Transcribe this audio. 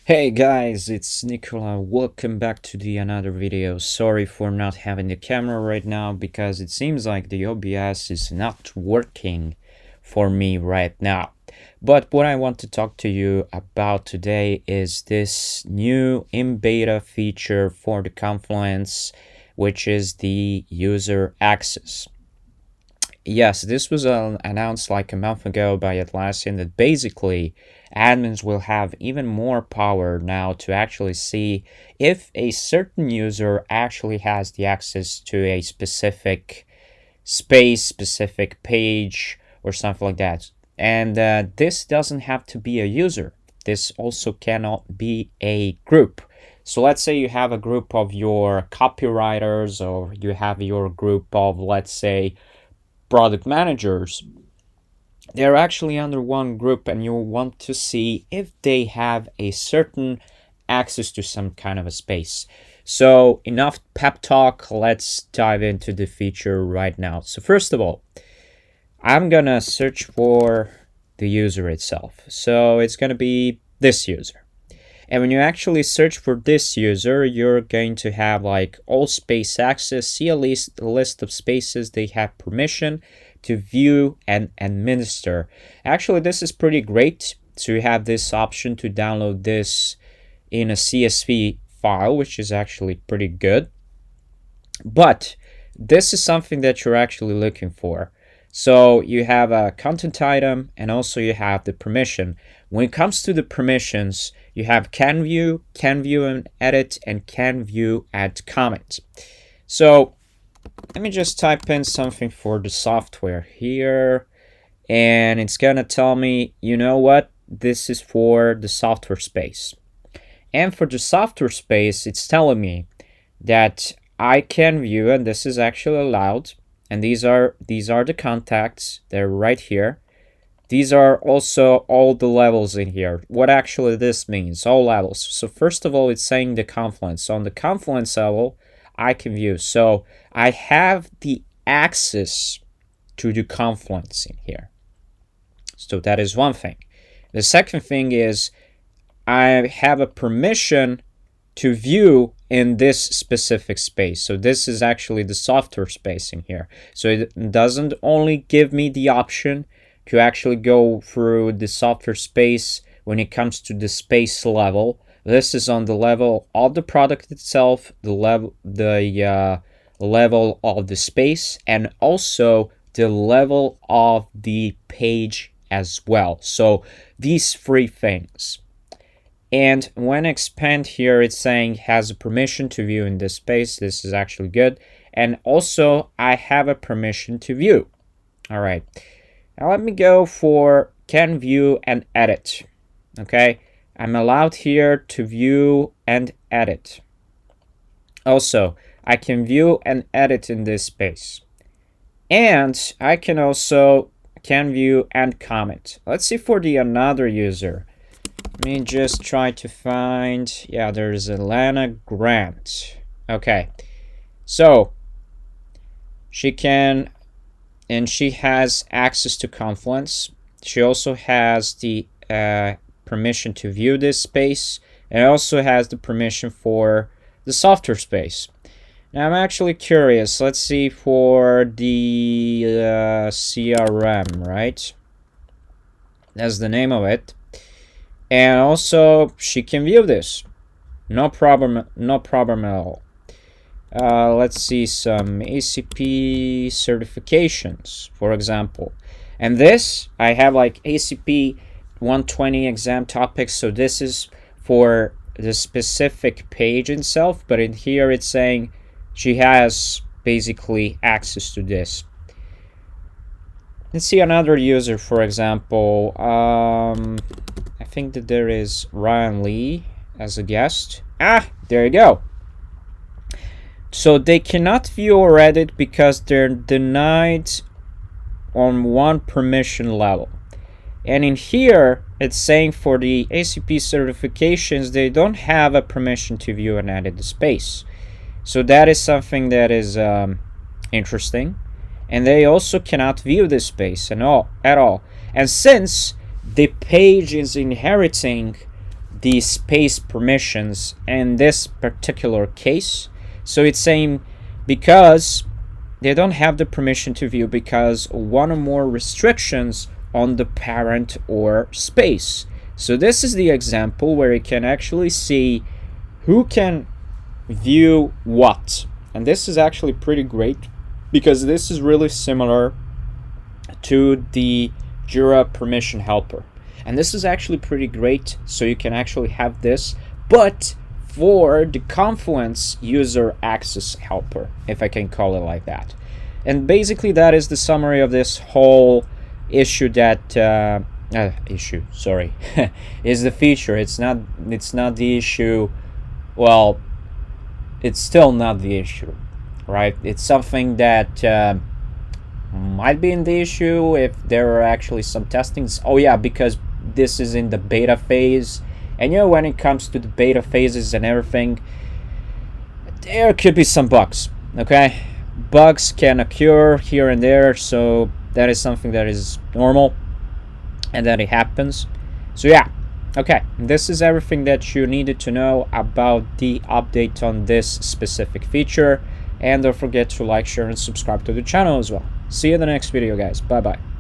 Hey guys, it's Nicola. Welcome back to the another video. Sorry for not having the camera right now because it seems like the OBS is not working for me right now. But what I want to talk to you about today is this new in beta feature for the Confluence, which is the user access. Yes, this was announced like a month ago by Atlassian that basically admins will have even more power now to actually see if a certain user actually has the access to a specific space, specific page, or something like that. And this doesn't have to be a user. This also cannot be a group. So let's say you have a group of your copywriters, or you have your group of, let's say, product managers. They're actually under one group, and you want to see if they have a certain access to some kind of a space. So enough pep talk, let's dive into the feature right now. So first of all, I'm gonna search for the user itself. So it's gonna be this user. And when you actually search for this user, you're going to have like all space access, see a list of spaces they have permission to view and administer. Actually, this is pretty great. So you have this option to download this in a CSV file, which is actually pretty good. But this is something that you're actually looking for. So you have a content item and also you have the permission. When it comes to the permissions, you have can view and edit, and can view and comment. So let me just type in something for the software here, and it's gonna tell me, you know what, this is for the software space. And for the software space, it's telling me that I can view, and this is actually allowed. And these are the contacts. They're right here. These are also all the levels in here. What actually this means, all levels. So first of all, it's saying the Confluence. So on the Confluence level, I can view. So I have the access to the Confluence in here. So that is one thing. The second thing is I have a permission to view in this specific space. So this is actually the software space in here. So it doesn't only give me the option to actually go through the software space when it comes to the space level. This is on the level of the product itself, the level of the space, and also the level of the page as well. So these three things. And when expand here, it's saying has a permission to view in this space. This is actually good. And also I have a permission to view. All right. Now let me go for can view and edit. Okay. I'm allowed here to view and edit. Also, I can view and edit in this space. And I can also can view and comment. Let's see for the another user. Let me just try to find, yeah, there's Alana Grant. Okay, so she can, and she has access to Confluence. She also has the permission to view this space, and also has the permission for the software space. Now I'm actually curious. Let's see for the CRM, right? That's the name of it. And also she can view this, no problem at all. Let's see some ACP certifications, for example. And this, I have like ACP 120 exam topics. So this is for the specific page itself, but in here it's saying she has basically access to this. Let's see another user, for example. I think that there is Ryan Lee as a guest. There you go. So they cannot view or edit because they're denied on one permission level. And in here, it's saying for the ACP certifications, they don't have a permission to view and edit the space. So that is something that is interesting. And they also cannot view this space at all. And since the page is inheriting the space permissions in this particular case. So it's saying because they don't have the permission to view because one or more restrictions on the parent or space. So this is the example where you can actually see who can view what. And this is actually pretty great because this is really similar to the Jira permission helper. And this is actually pretty great, so you can actually have this, but for the Confluence user access helper, if I can call it like that. And basically that is the summary of this whole issue that is the feature. It's not the issue. Well, it's still not the issue, right? It's something that might be in the issue if there are actually some testings. Oh yeah, because this is in the beta phase, and you know, when it comes to the beta phases and everything, there could be some bugs. Okay, bugs can occur here and there, so that is something that is normal and that it happens. So yeah, okay, this is everything that you needed to know about the update on this specific feature, and don't forget to like, share, and subscribe to the channel as well. See you in the next video, guys. Bye bye.